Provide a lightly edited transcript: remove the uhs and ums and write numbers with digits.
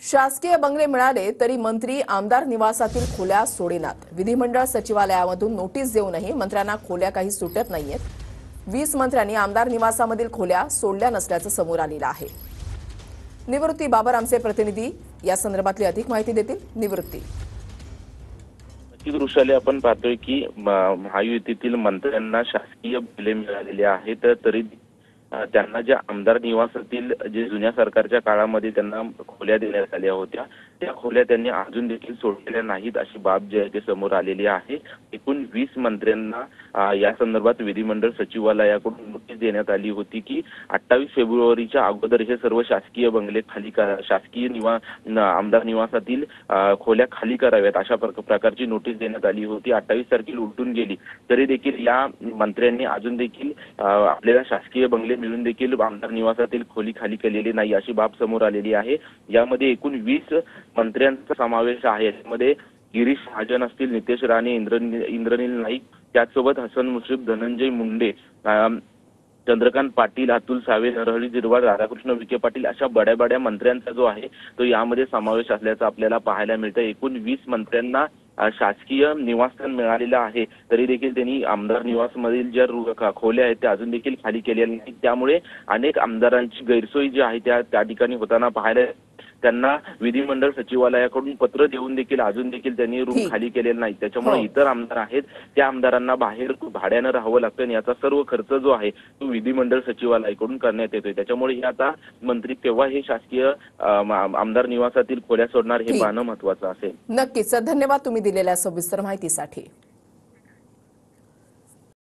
शासकीय बंगले मिळाले तरी मंत्री आमदार निवासातील खोल्या सोडेनात। विधिमंडळ सचिवालयामधून नोटीस देऊनही मंत्र्यांना खोल्या काही सुटत नाहीयेत। 20 मंत्र्यांनी आमदार निवासामधील खोल्या सोडल्या नसल्याचं समोर आलेलं आहे। निवृत्ती बाबर आमचे प्रतिनिधी या संदर्भातली अधिक माहिती देतील। निवृत्ती दृश्याले आपण पाहतोय की महायुतीतील मंत्र्यांना शासकीय बंगले मिळालेले आहेत, तरी त्यांना ज्या आमदार निवासातील जे जुन्या सरकारच्या काळामध्ये त्यांना खोल्या देण्यात आल्या होत्या त्या खोल्या त्यांनी अजून देखील सोडलेल्या नाहीत अशी बाब जी आहे ते समोर आलेली आहे। एकूण 20 मंत्र्यांना या संदर्भात विधिमंडळ सचिवालयाकडून नोटीस देण्यात आली होती की 28 फेब्रुवारीच्या अगोदर हे सर्व शासकीय बंगले खाली करा, शासकीय आमदार निवासातील खोल्या खाली कराव्यात अशा प्रकारची नोटीस देण्यात आली होती। 28 तारखेला उलटून गेली तरी देखील या मंत्र्यांनी अजून देखील आपल्याला शासकीय बंगले मिळून देखील आमदार निवासातील खोली खाली केलेली नाही अशी बाब समोर आलेली आहे। यामध्ये एकूण 20 मंत्र्यांचा समावेश आहे। यामध्ये गिरीश महाजन असतील, नितेश राणे, इंद्रनील नाईक, त्याचसोबत हसन मुश्रीफ, धनंजय मुंडे, चंद्रकांत पाटील, अतुल सावे, नरहरी झिरवाळ, राधाकृष्ण विखे पाटील अशा बड्या मंत्र्यांचा जो आहे तो यामध्ये समावेश असल्याचं आपल्याला पाहायला मिळतं। एकूण 20 मंत्र्यांना शासकीय निवासस्थान मिळालेलं आहे तरी देखील त्यांनी आमदार निवासमधील ज्या खोल्या आहेत त्या अजून देखील खाली केलेल्या नाहीत। त्यामुळे अनेक आमदारांची गैरसोय जी आहे त्या ठिकाणी होताना पाहायला त्यांना विधिमंडळ सचिवालयाकडून पत्र देऊन देखील अजून देखील त्यांनी रूम खाली केलेला नाही। त्याच्यामुळे इतर आमदार आहेत त्या आमदारांना बाहेर भाड्यानं राहावं लागतं आणि याचा सर्व खर्च जो आहे तो विधिमंडळ सचिवालयाकडून करण्यात येतोय। त्याच्यामुळे हे आता मंत्री केव्हा हे शासकीय आमदार निवासातील खोल्या सोडणार हे पाहणं महत्त्वाचं असेल। नक्कीच धन्यवाद तुम्ही दिलेल्या सविस्तर माहितीसाठी।